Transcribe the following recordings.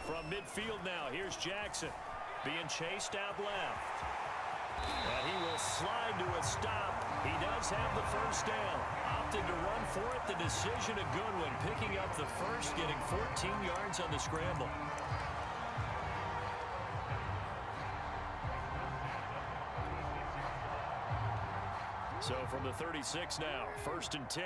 From midfield now, here's Jackson. Being chased out left. And he will slide to a stop. He does have the first down. Opted to run for it. The decision a good one. Picking up the first, getting 14 yards on the scramble. So from the 36 now, 1st and 10.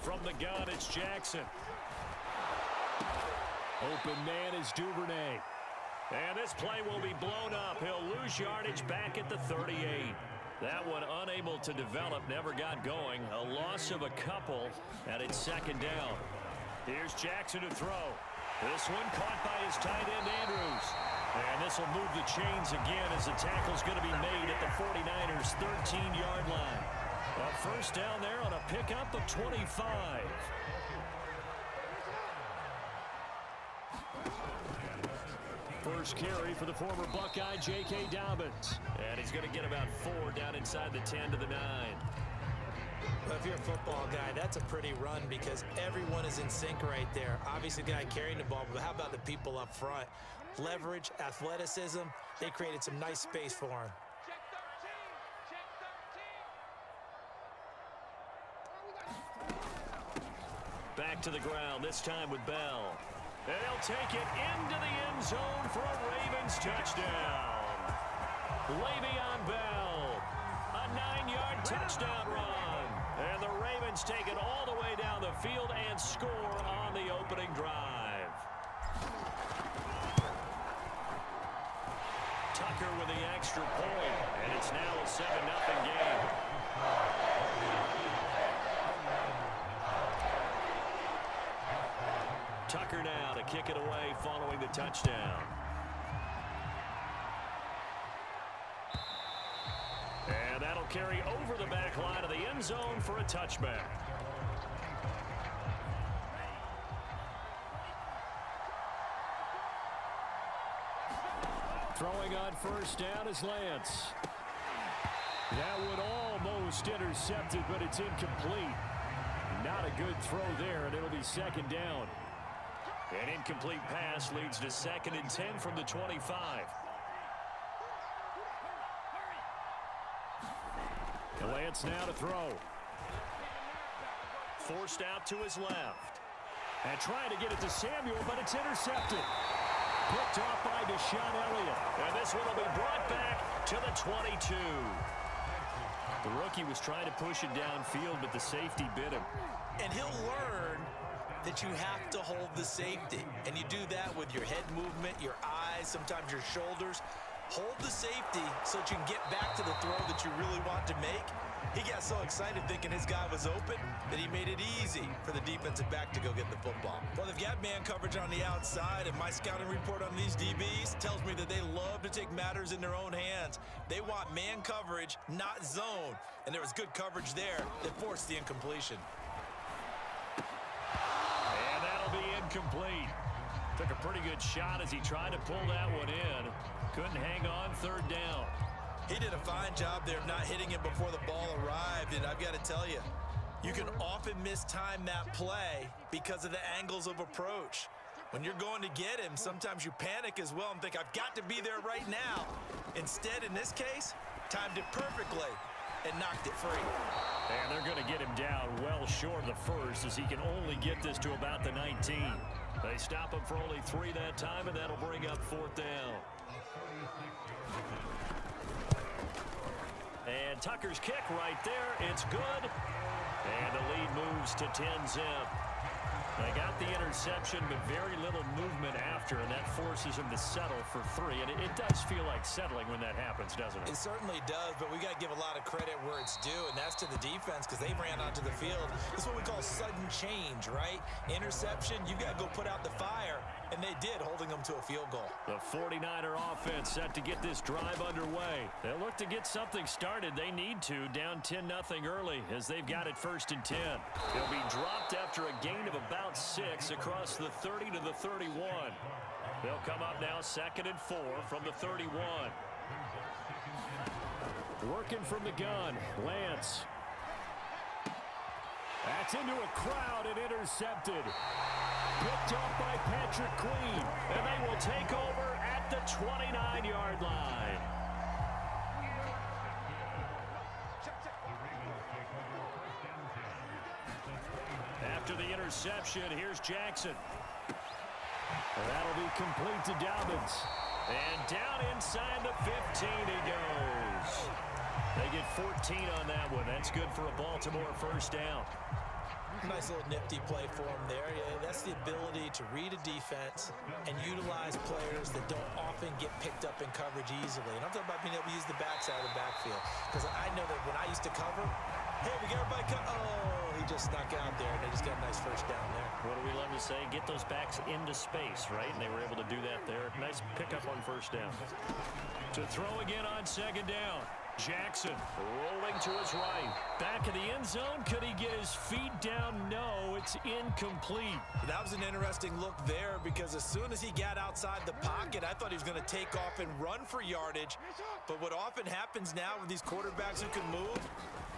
From the gun, it's Jackson. Open man is Duvernay. And this play will be blown up. He'll lose yardage back at the 38. That one unable to develop, never got going. A loss of a couple, and it's 2nd down. Here's Jackson to throw. This one caught by his tight end, Andrews. And this will move the chains again as the tackle's going to be made at the 49ers' 13-yard line. A first down there on a pickup of 25. First carry for the former Buckeye, J.K. Dobbins. And he's going to get about 4 down inside the 10 to the 9. Well, if you're a football guy, that's a pretty run because everyone is in sync right there. Obviously, the guy carrying the ball, but how about the people up front? Leverage, athleticism, they created some nice space for him. Back to the ground, this time with Bell. And he'll take it into the end zone for a Ravens touchdown. Le'Veon Bell, a 9-yard touchdown run. And the Ravens take it all the way down the field and score on the opening drive. Tucker with the extra point, and it's now a 7-0 game. Tucker now to kick it away following the touchdown. And that'll carry over the back line of the end zone for a touchback. Throwing on first down is Lance. That would almost intercept it, but it's incomplete. Not a good throw there, and it'll be 2nd down. An incomplete pass leads to 2nd and 10 from the 25. Lance now to throw. Forced out to his left. And trying to get it to Samuel, but it's intercepted. Picked off by Deshaun Elliott. And this one will be brought back to the 22. The rookie was trying to push it downfield, but the safety bit him. And he'll learn that you have to hold the safety. And you do that with your head movement, your eyes, sometimes your shoulders. Hold the safety so that you can get back to the throw that you really want to make. He got so excited thinking his guy was open that he made it easy for the defensive back to go get the football. Well, they've got man coverage on the outside, and my scouting report on these DBs tells me that they love to take matters in their own hands. They want man coverage, not zone. And there was good coverage there that forced the incompletion. And that'll be incomplete. Took a pretty good shot as he tried to pull that one in. Couldn't hang on 3rd down. He did a fine job there of not hitting it before the ball arrived, and I've got to tell you, you can often mistime that play because of the angles of approach. When you're going to get him, sometimes you panic as well and think, I've got to be there right now. Instead, in this case, timed it perfectly and knocked it free. And they're going to get him down well short of the first as he can only get this to about the 19. They stop him for only 3 that time, and that'll bring up 4th down. And Tucker's kick right there. It's good. And the lead moves to 10-zip. They got the interception, but very little movement after, and that forces him to settle for 3. And it does feel like settling when that happens, doesn't it? It certainly does, but we got to give a lot of credit where it's due, and that's to the defense because they ran onto the field. This is what we call sudden change, right? Interception, you got to go put out the fire, and they did, holding them to a field goal. The 49er offense set to get this drive underway. They'll look to get something started. They need to, down 10-0 early as they've got it 1st and 10. They'll be dropped after a gain of about 6 across the 30 to the 31. They'll come up now 2nd and 4 from the 31. Working from the gun, Lance. That's into a crowd and intercepted. Picked up by Patrick Queen, and they will take over at the 29-yard line. After the interception, here's Jackson. And that'll be complete to Dobbins. And down inside the 15 he goes. They get 14 on that one. That's good for a Baltimore first down. Nice little nifty play for him there. Yeah, that's the ability to read a defense and utilize players that don't often get picked up in coverage easily. And I'm talking about being able to use the backside of the backfield. Because I know that when I used to cover, hey, we got everybody oh, he just snuck out there, and they just got a nice first down there. What do we love to say? Get those backs into space, right? And they were able to do that there. Nice pickup on first down. To throw again on second down. Jackson rolling to his right. Back in the end zone. Could he get his feet down? No, it's incomplete. That was an interesting look there because as soon as he got outside the pocket, I thought he was going to take off and run for yardage. But what often happens now with these quarterbacks who can move,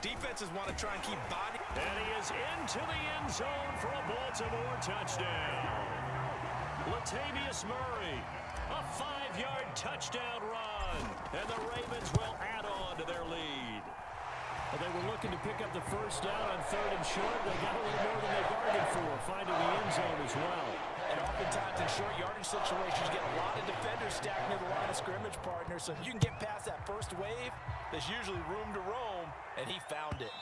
defenses want to try and keep body. And he is into the end zone for a Baltimore touchdown. Latavius Murray, a 5-yard touchdown run. And the Ravens will add on to their lead. Well, they were looking to pick up the first down on 3rd and short. They got a little more than they bargained for, finding the end zone as well. And oftentimes in short yardage situations, you get a lot of defenders stacked near the line of scrimmage, partner. So if you can get past that first wave, there's usually room to roam, and he found it.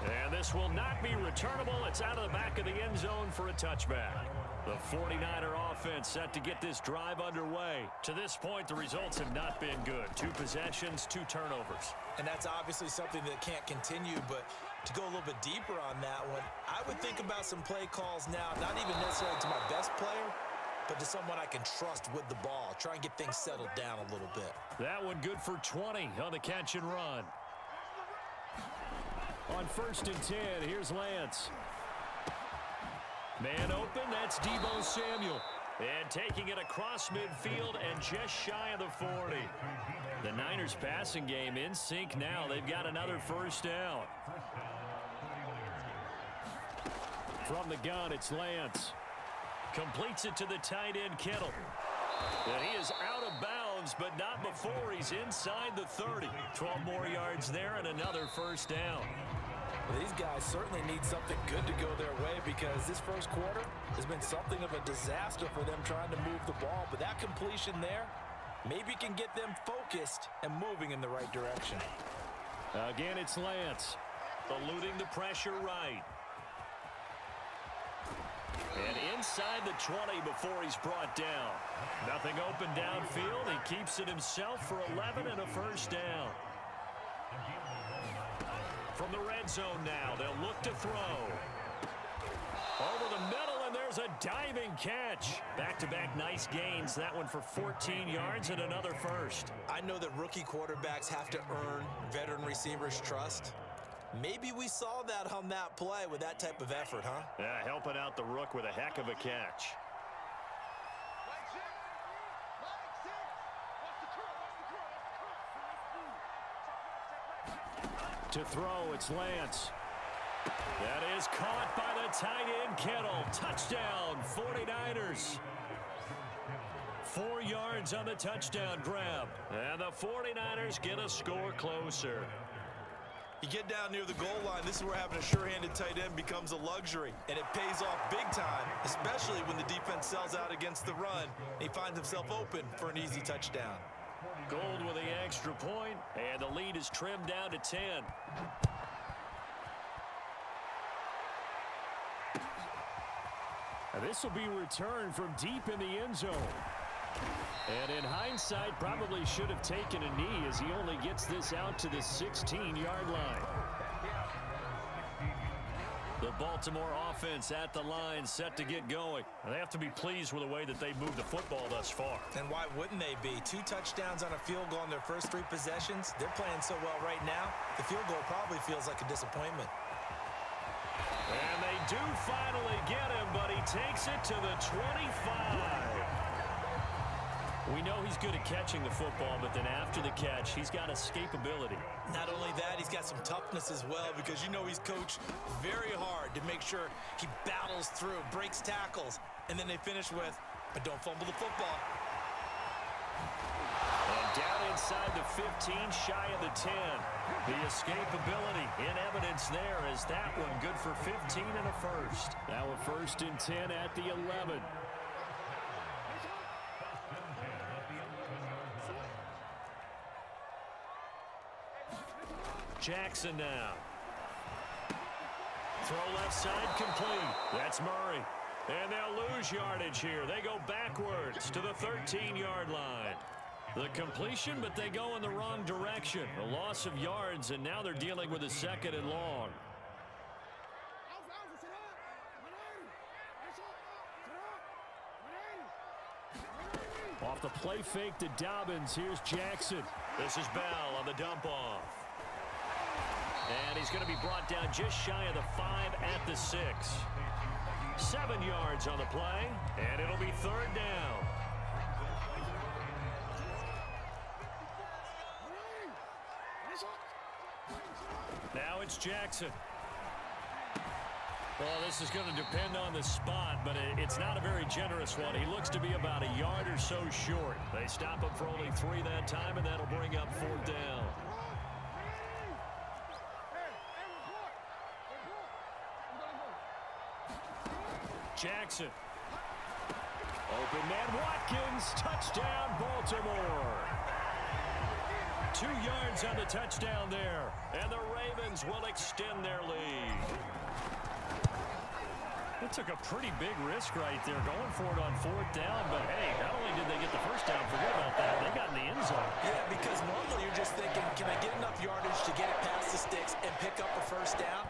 And this will not be returnable. It's out of the back of the end zone for a touchback. The 49er offense set to get this drive underway. To this point, the results have not been good. 2 possessions, 2 turnovers. And that's obviously something that can't continue, but to go a little bit deeper on that one, I would think about some play calls now, not even necessarily to my best player, but to someone I can trust with the ball. Try and get things settled down a little bit. That one good for 20 on the catch and run. On 1st and 10, here's Lance. Man open, that's Deebo Samuel. And taking it across midfield and just shy of the 40. The Niners passing game in sync now. They've got another first down. From the gun, it's Lance. Completes it to the tight end, Kittle. And he is out of bounds, but not before he's inside the 30. 12 more yards there and another first down. Well, these guys certainly need something good to go their way because this first quarter has been something of a disaster for them trying to move the ball. But that completion there maybe can get them focused and moving in the right direction. Again, it's Lance. Eluding the pressure right. And inside the 20 before he's brought down. Nothing open downfield. He keeps it himself for 11 and a first down. From the red zone now, they'll look to throw. Over the middle, and there's a diving catch. Back-to-back nice gains. That one for 14 yards and another first. I know that rookie quarterbacks have to earn veteran receivers' trust. Maybe we saw that on that play with that type of effort, huh? Yeah, helping out the rook with a heck of a catch. To throw, it's Lance. That is caught by the tight end, Kittle. Touchdown, 49ers. 4 yards on the touchdown grab. And the 49ers get a score closer. You get down near the goal line, this is where having a sure-handed tight end becomes a luxury. And it pays off big time, especially when the defense sells out against the run. He finds himself open for an easy touchdown. Gold with the extra point, and the lead is trimmed down to 10. And this will be returned from deep in the end zone. And in hindsight, probably should have taken a knee as he only gets this out to the 16-yard line. The Baltimore offense at the line, set to get going. And they have to be pleased with the way that they've moved the football thus far. And why wouldn't they be? 2 touchdowns on a field goal in their first 3 possessions. They're playing so well right now, the field goal probably feels like a disappointment. And they do finally get him, but he takes it to the 25. We know he's good at catching the football, but then after the catch, he's got escapability. Not only that, he's got some toughness as well, because you know he's coached very hard to make sure he battles through, breaks tackles, and then they finish with, but don't fumble the football. And down inside the 15, shy of the 10. The escapability in evidence there as that one good for 15 and a first. Now a 1st and 10 at the 11. Jackson now. Throw left side complete. That's Murray. And they'll lose yardage here. They go backwards to the 13-yard line. The completion, but they go in the wrong direction. A loss of yards, and now they're dealing with a 2nd and long. Off the play fake to Dobbins. Here's Jackson. This is Bell on the dump off. And he's going to be brought down just shy of the 5 at the 6. 7 yards on the play, and it'll be 3rd down. Now it's Jackson. Well, this is going to depend on the spot, but it's not a very generous one. He looks to be about a yard or so short. They stop him for only 3 that time, and that'll bring up 4th down. Jackson. Open man Watkins. Touchdown, Baltimore. 2 yards on the touchdown there. And the Ravens will extend their lead. They took a pretty big risk right there going for it on 4th down. But, hey, not only did they get the 1st down, forget about that, they got in the end zone. Yeah, because normally you're just thinking, can I get enough yardage to get it past the sticks and pick up a 1st down?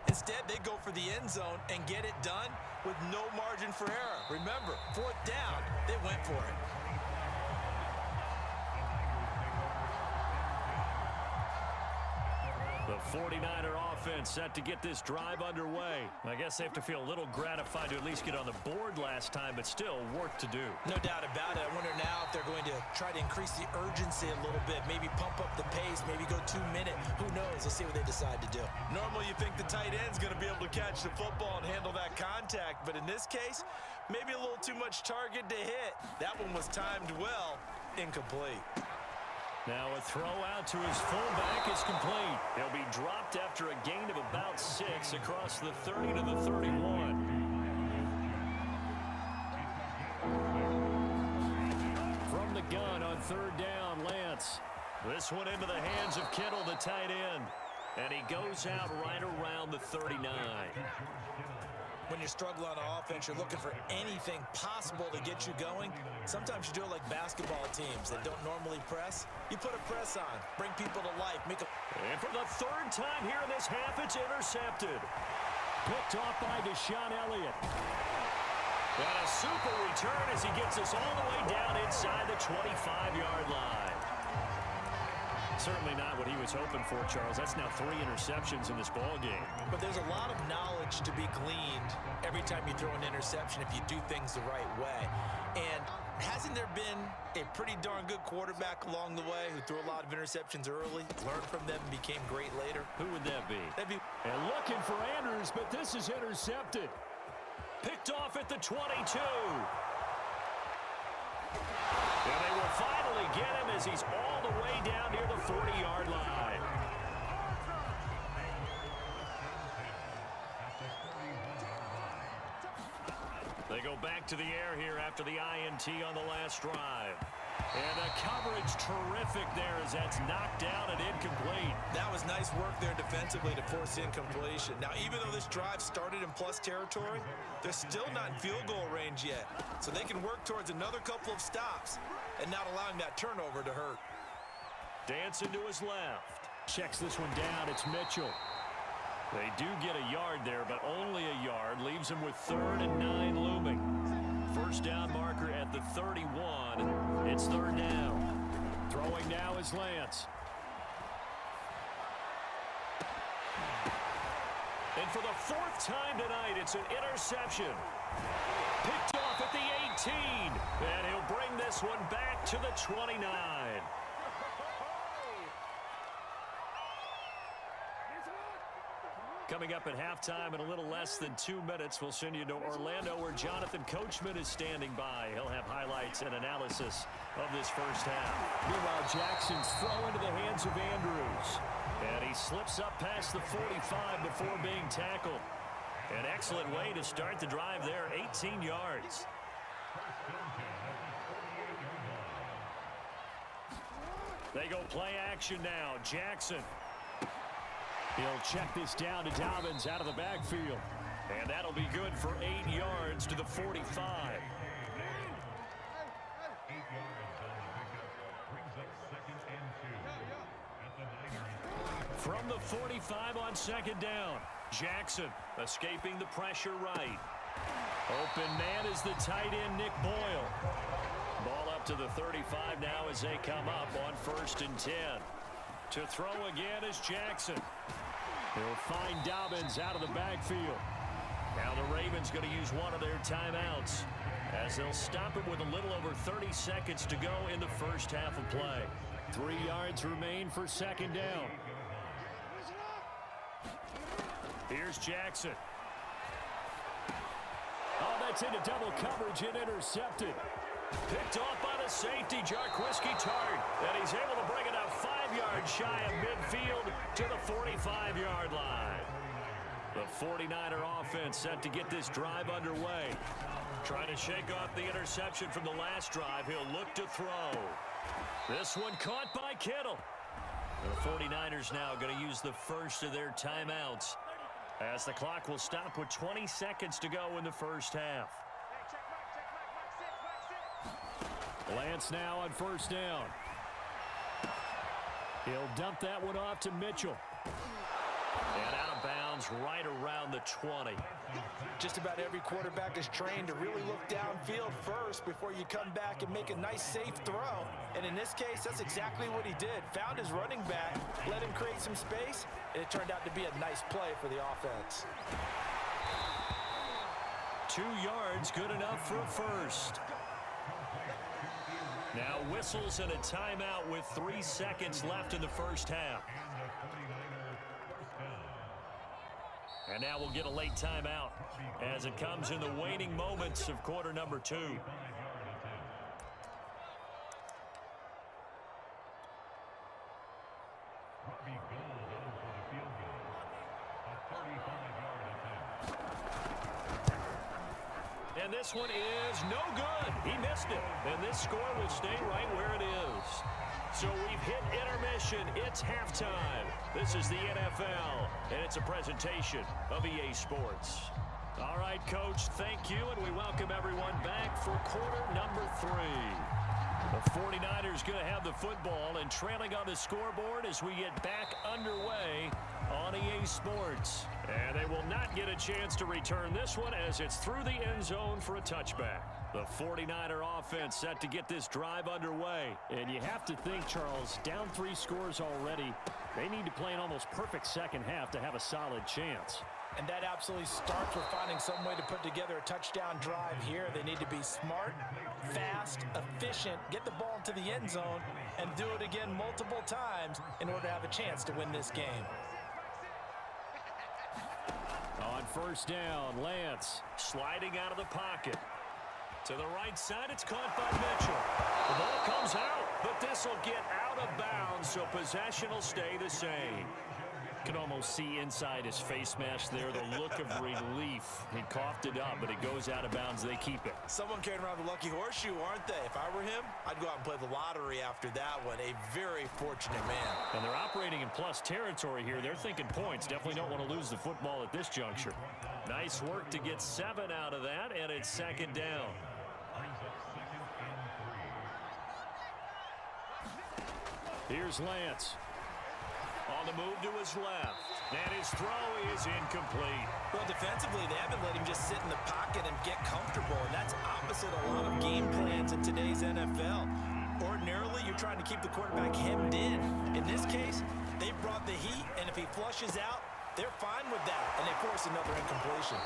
Instead, they go for the end zone and get it done with no margin for error. Remember, 4th down, they went for it. The 49er offense set to get this drive underway. I guess they have to feel a little gratified to at least get on the board last time, but still work to do. No doubt about it. I wonder now if they're going to try to increase the urgency a little bit, maybe pump up the pace, maybe go 2-minute. Who knows? Let's see what they decide to do. Normally you think the tight end's going to be able to catch the football and handle that contact, but in this case, maybe a little too much target to hit. That one was timed well, incomplete. Now a throw out to his fullback is complete. He'll be dropped after a gain of about 6 across the 30 to the 31. From the gun on 3rd down, Lance. This one into the hands of Kittle, the tight end. And he goes out right around the 39. When you're struggling on offense, you're looking for anything possible to get you going. Sometimes you do it like basketball teams that don't normally press. You put a press on, bring people to life, make a... And for the 3rd time here in this half, it's intercepted. Picked off by Deshaun Elliott. And a super return as he gets us all the way down inside the 25-yard line. Certainly not what he was hoping for, Charles. That's now 3 interceptions in this ball game. But there's a lot of knowledge to be gleaned every time you throw an interception if you do things the right way. And hasn't there been a pretty darn good quarterback along the way who threw a lot of interceptions early, learned from them, and became great later? Who would that be? That'd be... And looking for Andrews, but this is intercepted. Picked off at the 22. And they will finally get him as he's all the way down near the 40-yard line. They go back to the air here after the INT on the last drive. And the coverage terrific there as that's knocked down and incomplete. That was nice work there defensively to force incompletion. Now, even though this drive started in plus territory, they're still not in field goal range yet. So they can work towards another couple of stops and not allowing that turnover to hurt. Dancing to his left. Checks this one down. It's Mitchell. They do get a yard there, but only a yard. Leaves him with 3rd and 9 looming. 1st down marker at the 31. It's 3rd down. Throwing now is Lance. And for the 4th time tonight, it's an interception. Picked off at the 18. And he'll bring this one back to the 29. Coming up at halftime in a little less than 2 minutes, we'll send you to Orlando where Jonathan Coachman is standing by. He'll have highlights and analysis of this first half. Meanwhile, Jackson's throw into the hands of Andrews. And he slips up past the 45 before being tackled. An excellent way to start the drive there, 18 yards. They go play action now. Jackson. He'll check this down to Dobbins out of the backfield. And that'll be good for 8 yards to the 45. From the 45 on second down. Jackson escaping the pressure right. Open man is the tight end, Nick Boyle. Ball up to the 35 now as they come up on 1st and 10. To throw again is Jackson. He'll find Dobbins out of the backfield. Now the Ravens going to use one of their timeouts as they'll stop it with a little over 30 seconds to go in the first half of play. 3 yards remain for second down. Here's Jackson. Oh, that's into double coverage and intercepted. Picked off by the safety, Jarquiski Tart. And he's able to bring it up 5 yards shy of midfield to the 45-yard line. The 49er offense set to get this drive underway. Trying to shake off the interception from the last drive. He'll look to throw. This one caught by Kittle. The 49ers now going to use the first of their timeouts as the clock will stop with 20 seconds to go in the first half. Lance now on 1st down. He'll dump that one off to Mitchell. And out of bounds right around the 20. Just about every quarterback is trained to really look downfield first before you come back and make a nice, safe throw. And in this case, that's exactly what he did. Found his running back, let him create some space, and it turned out to be a nice play for the offense. 2 yards, good enough for a first. Now whistles and a timeout with 3 seconds left in the first half. And now we'll get a late timeout as it comes in the waning moments of quarter number 2. And this one is no good. He missed it. And this score will stay right where it is. So we've hit intermission. It's halftime. This is the NFL, and it's a presentation of EA Sports. All right, Coach, thank you, and we welcome everyone back for quarter number 3. The 49ers going to have the football and trailing on the scoreboard as we get back underway on EA Sports. And they will not get a chance to return this one as it's through the end zone for a touchback. The 49er offense set to get this drive underway. And you have to think, Charles, down 3 scores already. They need to play an almost perfect second half to have a solid chance. And that absolutely starts with finding some way to put together a touchdown drive here. They need to be smart, fast, efficient, get the ball into the end zone, and do it again multiple times in order to have a chance to win this game. On 1st down, Lance sliding out of the pocket. To the right side, it's caught by Mitchell. The ball comes out, but this will get out of bounds, so possession will stay the same. You can almost see inside his face mask there the look of relief. He coughed it up, but it goes out of bounds. They keep it. Someone carrying around the lucky horseshoe, aren't they? If I were him, I'd go out and play the lottery after that one. A very fortunate man. And they're operating in plus territory here. They're thinking points. Definitely don't want to lose the football at this juncture. Nice work to get 7 out of that, and it's second down. Here's Lance. On the move to his left. And his throw is incomplete. Well, defensively, they haven't let him just sit in the pocket and get comfortable, and that's opposite a lot of game plans in today's NFL. Ordinarily, you're trying to keep the quarterback hemmed in. In this case, they brought the heat, and if he flushes out, they're fine with that, and they force another incompletion.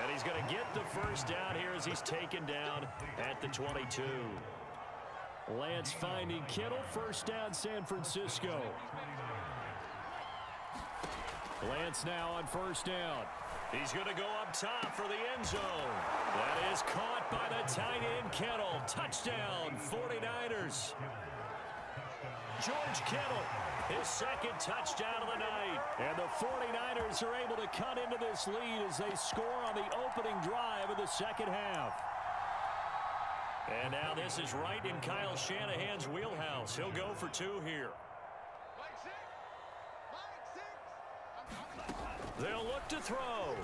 And he's going to get the first down here as he's taken down at the 22. Lance finding Kittle. First down, San Francisco. Lance now on first down. He's going to go up top for the end zone. That is caught by the tight end, Kittle. Touchdown, 49ers. George Kittle, his second touchdown of the night. And the 49ers are able to cut into this lead as they score on the opening drive of the second half. And now this is right in Kyle Shanahan's wheelhouse. He'll go for two here. They'll look to throw.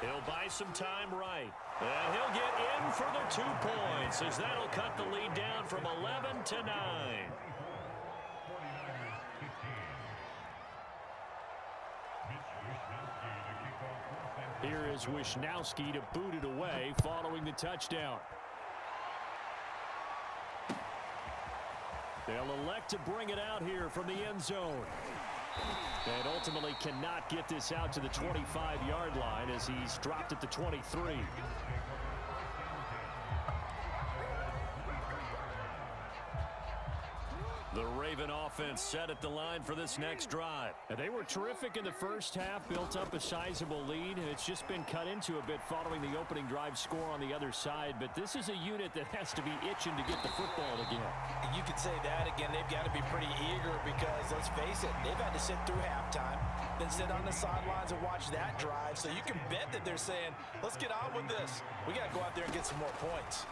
He'll buy some time right. And he'll get in for the 2 points as that'll cut the lead down from 11 to 9. Here is Wisnowski to boot it away following the touchdown. They'll elect to bring it out here from the end zone. And ultimately cannot get this out to the 25-yard line as he's dropped at the 23. The Raven offense set at the line for this next drive. And they were terrific in the first half, built up a sizable lead, and it's just been cut into a bit following the opening drive score on the other side. But this is a unit that has to be itching to get the football again. You could say that again. They've got to be pretty eager because, let's face it, they've had to sit through halftime, then sit on the sidelines and watch that drive. So you can bet that they're saying, let's get on with this. We got to go out there and get some more points.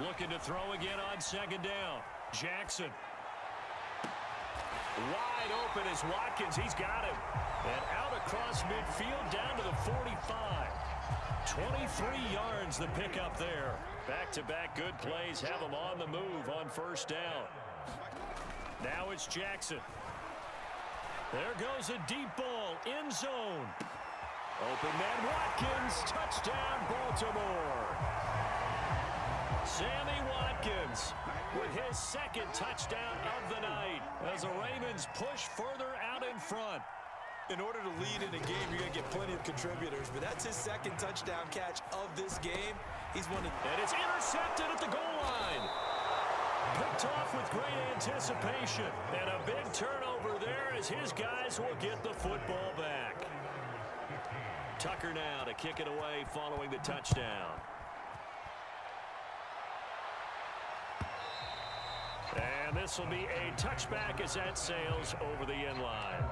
Looking to throw again on second down. Jackson. Wide open is Watkins. He's got him. And out across midfield down to the 45. 23 yards the pickup there. Back-to-back good plays have him on the move on first down. Now it's Jackson. There goes a deep ball. End zone. Open man Watkins. Touchdown Baltimore. Sammy Watkins with his second touchdown of the night as the Ravens push further out in front. In order to lead in a game, you're going to get plenty of contributors, but that's his second touchdown catch of this game. He's one of... And it's intercepted at the goal line. Picked off with great anticipation. And a big turnover there as his guys will get the football back. Tucker now to kick it away following the touchdown. And this will be a touchback as that sails over the end line.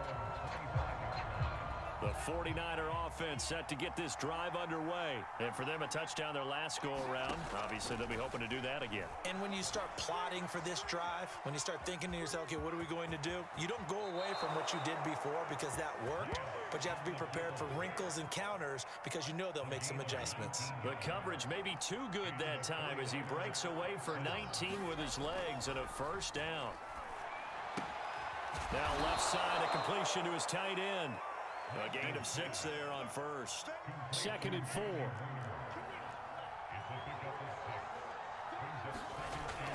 The 49er offense set to get this drive underway. And for them, a touchdown their last go-around. Obviously, they'll be hoping to do that again. And when you start plotting for this drive, when you start thinking to yourself, okay, what are we going to do? You don't go away from what you did before because that worked, but you have to be prepared for wrinkles and counters because you know they'll make some adjustments. The coverage may be too good that time as he breaks away for 19 with his legs and a first down. Now left side, a completion to his tight end. A gain of 6 there on first. 2nd and 4.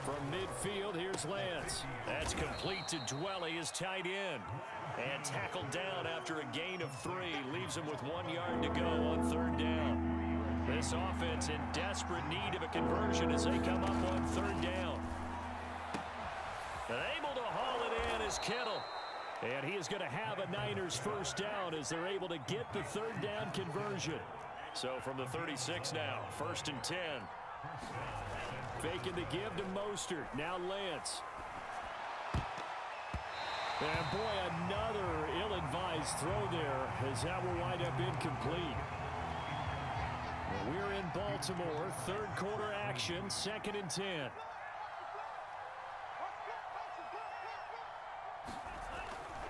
From midfield, here's Lance. That's complete to Dwelly, his tight end. And tackled down after a gain of 3. Leaves him with 1 yard to go on 3rd down. This offense in desperate need of a conversion as they come up on 3rd down. And able to haul it in is Kittle. And he is going to have a Niners first down as they're able to get the 3rd down conversion. So from the 36 now, 1st and 10. Faking the give to Mostert. Now Lance. And boy, another ill-advised throw there as that will wind up incomplete. We're in Baltimore. 3rd quarter action. 2nd and 10.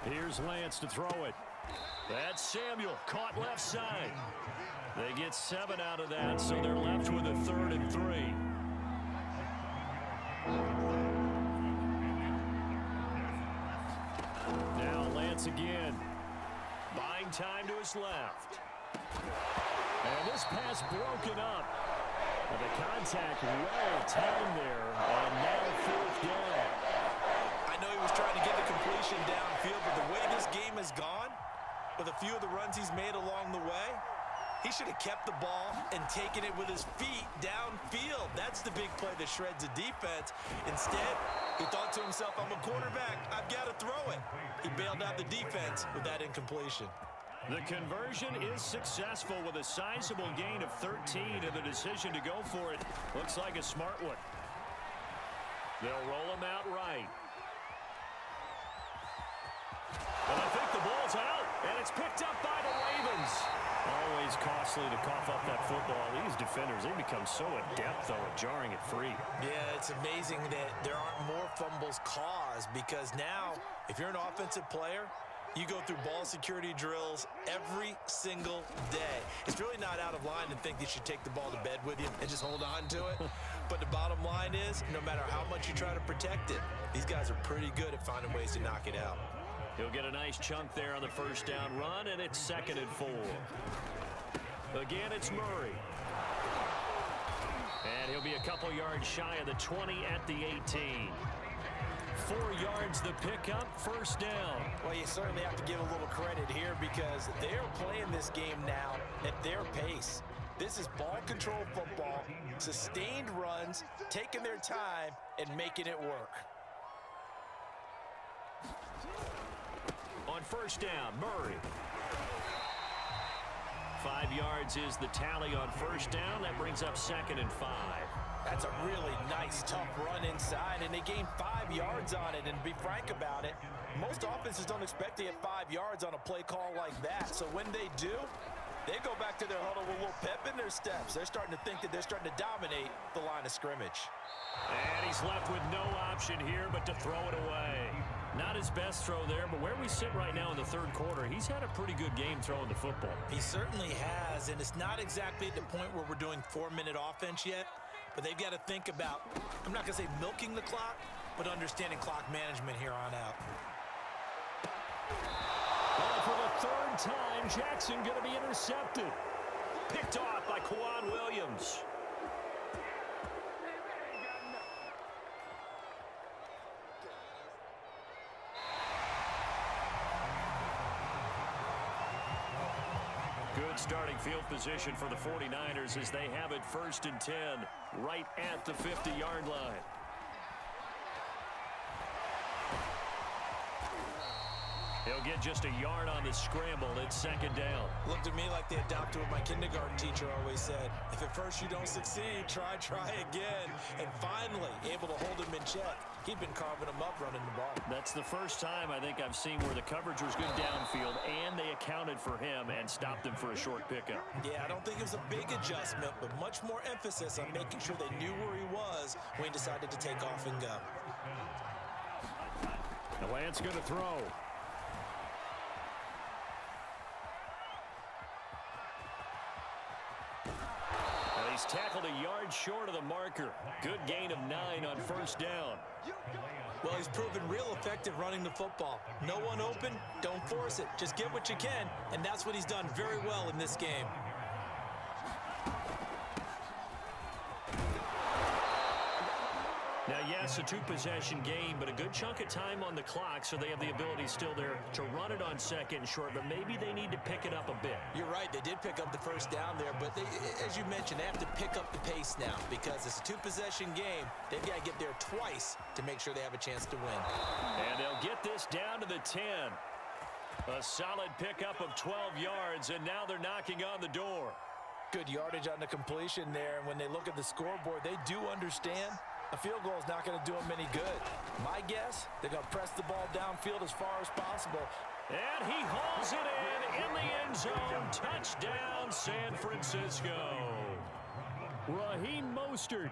Here's Lance to throw it. That's Samuel, caught left side. They get 7 out of that, so they're left with a 3rd and 3. Now Lance again. Buying time to his left. And this pass broken up. And the contact well timed there, and now 4th down. I know he was trying to get the completion downfield, but the way this game has gone, with a few of the runs he's made along the way, He should have kept the ball and taken it with his feet downfield. That's the big play that shreds the defense. Instead, he thought to himself, I'm a quarterback. I've got to throw it. He bailed out the defense with that incompletion. The conversion is successful with a sizable gain of 13, and the decision to go for it looks like a smart one. They'll roll him out right. And I think the ball's out, and it's picked up by the Ravens. Always costly to cough up that football. These defenders, they become so adept, though, at jarring it free. Yeah, it's amazing that there aren't more fumbles caused, because now, if you're an offensive player, you go through ball security drills every single day. It's really not out of line to think you should take the ball to bed with you and just hold on to it. But the bottom line is, no matter how much you try to protect it, these guys are pretty good at finding ways to knock it out. He'll get a nice chunk there on the first down run, and it's 2nd and 4. Again, it's Murray. And he'll be a couple yards shy of the 20 at the 18. 4 yards the pickup, first down. Well, you certainly have to give a little credit here because they're playing this game now at their pace. This is ball control football, sustained runs, taking their time, and making it work. On first down, Murray. 5 yards is the tally on first down. That brings up 2nd and 5. That's a really nice, tough run inside, and they gained 5 yards on it. And to be frank about it, most offenses don't expect to get 5 yards on a play call like that. So when they do, they go back to their huddle with a little pep in their steps. They're starting to think that they're starting to dominate the line of scrimmage. And he's left with no option here but to throw it away. Not his best throw there, but where we sit right now in the third quarter, he's had a pretty good game throwing the football. He certainly has, and it's not exactly at the point where we're doing 4-minute offense yet, but they've got to think about, I'm not going to say milking the clock, but understanding clock management here on out. Well, for the third time, Jackson going to be intercepted. Picked off by Kwan Williams. Good starting field position for the 49ers as they have it 1st and 10 right at the 50-yard line. He'll get just a yard on the scramble. It's 2nd down. Looked at me like they adopted what my kindergarten teacher always said. If at first you don't succeed, try again. And finally, able to hold him in check. He'd been carving him up running the ball. That's the first time I think I've seen where the coverage was good downfield, and they accounted for him and stopped him for a short pickup. Yeah, I don't think it was a big adjustment, but much more emphasis on making sure they knew where he was when he decided to take off and go. The Lance going to throw. He's tackled a yard short of the marker. Good gain of 9 on first down. Well, he's proven real effective running the football. No one open, don't force it. Just get what you can, and that's what he's done very well in this game. Now, yes, a 2-possession game, but a good chunk of time on the clock, so they have the ability still there to run it on 2nd and short, but maybe they need to pick it up a bit. You're right, they did pick up the first down there, but they, as you mentioned, they have to pick up the pace now because it's a 2-possession game. They've got to get there twice to make sure they have a chance to win. And they'll get this down to the 10. A solid pickup of 12 yards, and now they're knocking on the door. Good yardage on the completion there, and when they look at the scoreboard, they do understand a field goal is not going to do them any good. My guess, they're going to press the ball downfield as far as possible. And he hauls it in the end zone. Touchdown, San Francisco. Raheem Mostert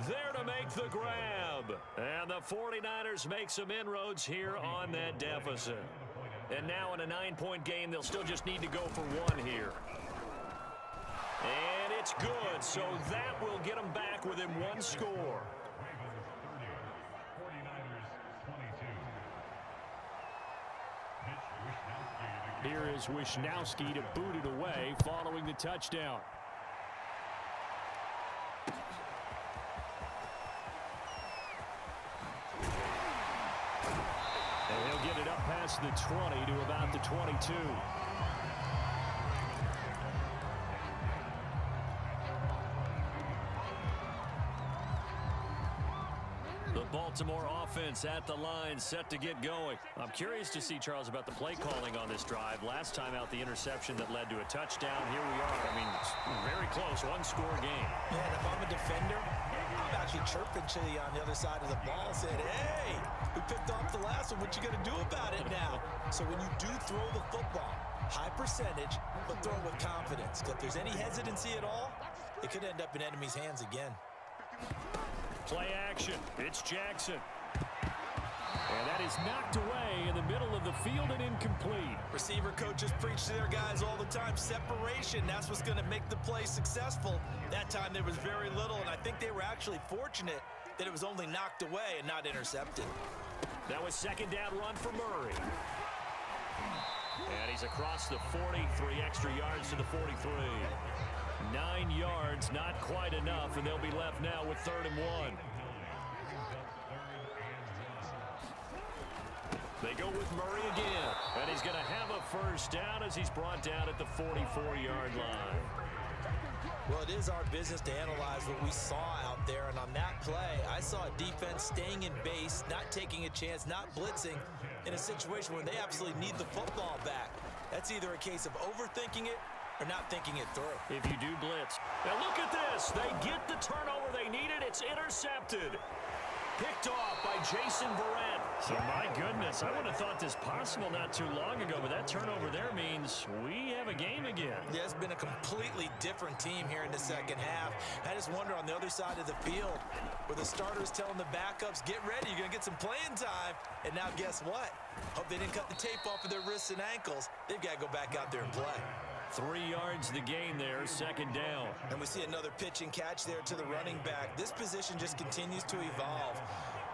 there to make the grab. And the 49ers make some inroads here on that deficit. And now in a 9-point game, they'll still just need to go for 1 here. And it's good, so that will get them back within 1 score. Here is Wishnowsky to boot it away following the touchdown. And he'll get it up past the 20 to about the 22. Baltimore offense at the line, set to get going. I'm curious to see, Charles, about the play calling on this drive. Last time out, the interception that led to a touchdown. Here we are. I mean, it's very close, one-score game. Yeah, and if I'm a defender, I'm actually chirping to you on the other side of the ball, saying, hey, we picked off the last one. What you going to do about it now? So when you do throw the football, high percentage, but throw it with confidence. Because if there's any hesitancy at all, it could end up in enemy's hands again. Play action. It's Jackson. And that is knocked away in the middle of the field and incomplete. Receiver coaches preach to their guys all the time. Separation, that's what's going to make the play successful. That time there was very little, and I think they were actually fortunate that it was only knocked away and not intercepted. That was second down run for Murray. And he's across the 40, 3 extra yards to the 43. 9 yards, not quite enough, and they'll be left now with 3rd and 1. They go with Murray again, and he's going to have a first down as he's brought down at the 44-yard line. Well, it is our business to analyze what we saw out there, and on that play, I saw a defense staying in base, not taking a chance, not blitzing, in a situation where they absolutely need the football back. That's either a case of overthinking it or not thinking it through. If you do blitz. Now look at this. They get the turnover they needed. It's intercepted. Picked off by Jason Verrett. So, my goodness, I would have thought this possible not too long ago, but that turnover there means we have a game again. Yeah, it's been a completely different team here in the second half. I just wonder on the other side of the field where the starters telling the backups, get ready, you're going to get some playing time. And now guess what? Hope they didn't cut the tape off of their wrists and ankles. They've got to go back out there and play. 3 yards the gain there, second down. And we see another pitch and catch there to the running back. This position just continues to evolve.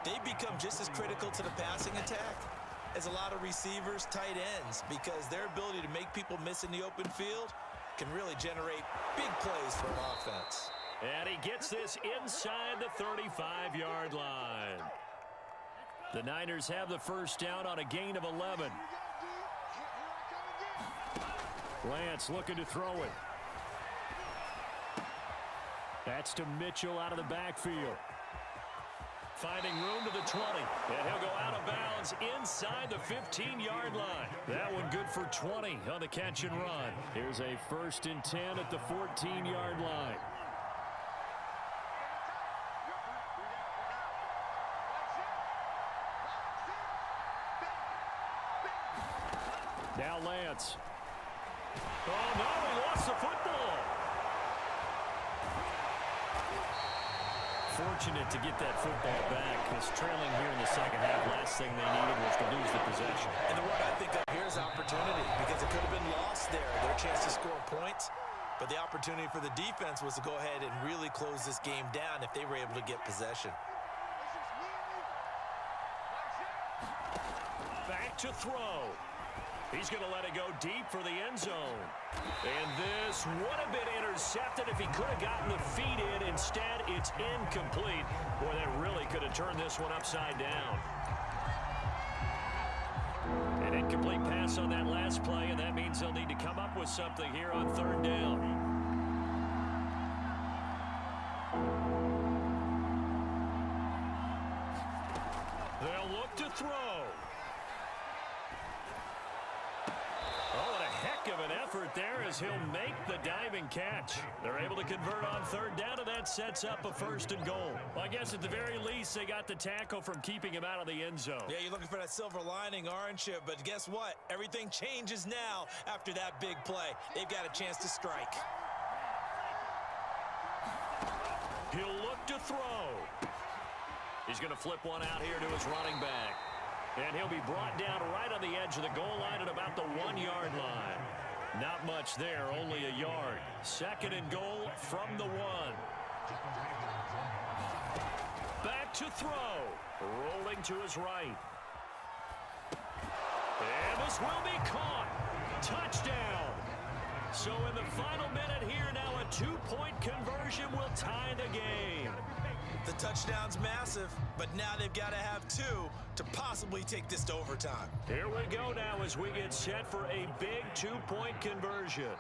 They become just as critical to the passing attack as a lot of receivers, tight ends, because their ability to make people miss in the open field can really generate big plays for an offense. And he gets this inside the 35-yard line. The Niners have the first down on a gain of 11. Lance looking to throw it. That's to Mitchell out of the backfield. Finding room to the 20. And he'll go out of bounds inside the 15-yard line. That one good for 20 on the catch and run. Here's a 1st and 10 at the 14-yard line. Now Lance. Oh, no, he lost the football. Fortunate to get that football back, because trailing here in the second half, last thing they needed was to lose the possession. And the word I think of here is opportunity, because it could have been lost there, their chance to score points. But the opportunity for the defense was to go ahead and really close this game down if they were able to get possession. Back to throw. He's going to let it go deep for the end zone. And this would have been intercepted if he could have gotten the feet in. Instead, it's incomplete. Boy, that really could have turned this one upside down. An incomplete pass on that last play, and that means they'll need to come up with something here on 3rd down. They'll look to throw. Of an effort there as he'll make the diving catch. They're able to convert on 3rd down, and that sets up a 1st and goal. Well, I guess at the very least, they got the tackle from keeping him out of the end zone. Yeah, you're looking for that silver lining, aren't you? But guess what? Everything changes now after that big play. They've got a chance to strike. He'll look to throw. He's going to flip one out here to his running back. And he'll be brought down right on the edge of the goal line at about the 1-yard line. Not much there, only a yard. 2nd and goal from the 1. Back to throw. Rolling to his right. And this will be caught. Touchdown. So in the final minute here now, a 2-point conversion will tie the game. The touchdown's massive, but now they've got to have 2 to possibly take this to overtime. Here we go now as we get set for a big 2-point conversion.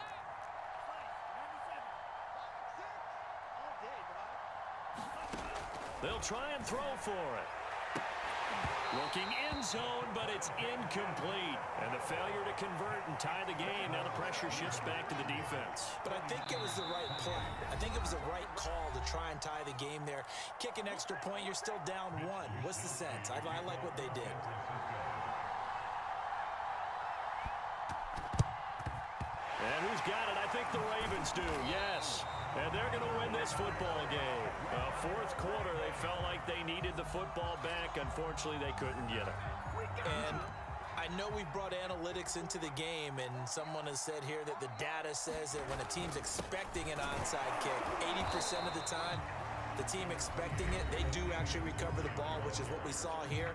They'll try and throw for it. Looking in zone, but it's incomplete. And the failure to convert and tie the game. Now the pressure shifts back to the defense. But I think it was the right play. I think it was the right call to try and tie the game there. Kick an extra point, you're still down one. What's the sense? I like what they did. And who's got it? I think the Ravens do, yes. And they're going to win this football game. Fourth quarter, they felt like they needed the football back. Unfortunately, they couldn't get it. And I know we brought analytics into the game, and someone has said here that the data says that when a team's expecting an onside kick, 80% of the time, the team expecting it, they do actually recover the ball, which is what we saw here.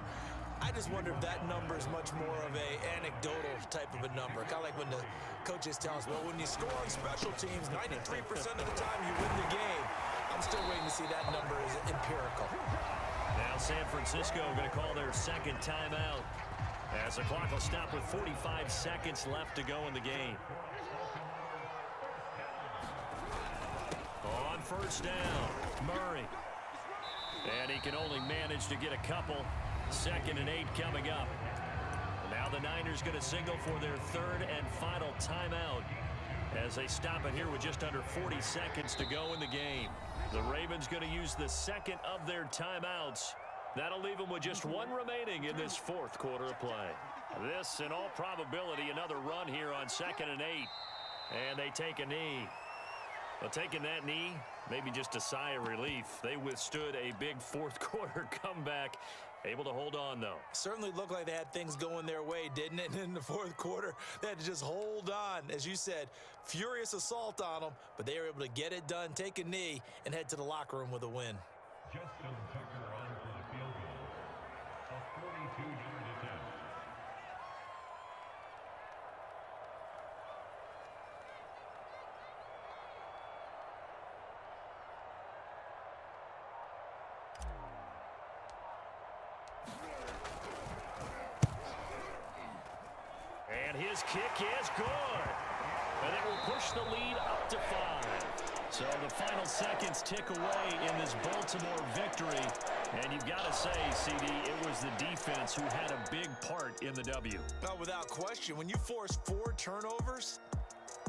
I just wonder if that number is much more of a anecdotal type of a number. Kind of like when the coaches tell us, well, when you score on special teams, 93% of the time you win the game. I'm still waiting to see that number is empirical. Now San Francisco going to call their second timeout as the clock will stop with 45 seconds left to go in the game. On first down, Murray. And he can only manage to get a couple. 2nd and 8 coming up. Now the Niners going to signal for their third and final timeout as they stop it here with just under 40 seconds to go in the game. The Ravens going to use the second of their timeouts. That'll leave them with just one remaining in this fourth quarter of play. This, in all probability, another run here on 2nd and 8. And they take a knee. Well, taking that knee, maybe just a sigh of relief. They withstood a big fourth quarter comeback. Able to hold on, though. Certainly looked like they had things going their way, didn't it? And in the fourth quarter, they had to just hold on. As you said, furious assault on them, but they were able to get it done, take a knee, and head to the locker room with a win. Justin Tucker on for the field goal. A 42-yard attempt. And his kick is good. And it will push the lead up to 5. So the final seconds tick away in this Baltimore victory. And you've got to say, CD, it was the defense who had a big part in the W. No, without question. When you force 4 turnovers,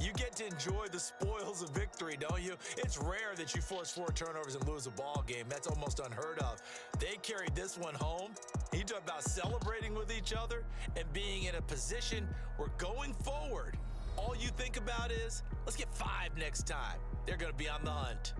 you get to enjoy the spoils of victory, don't you? It's rare that you force 4 turnovers and lose a ball game. That's almost unheard of. They carried this one home. You talk about celebrating with each other and being in a position where going forward, all you think about is, let's get 5 next time. They're going to be on the hunt.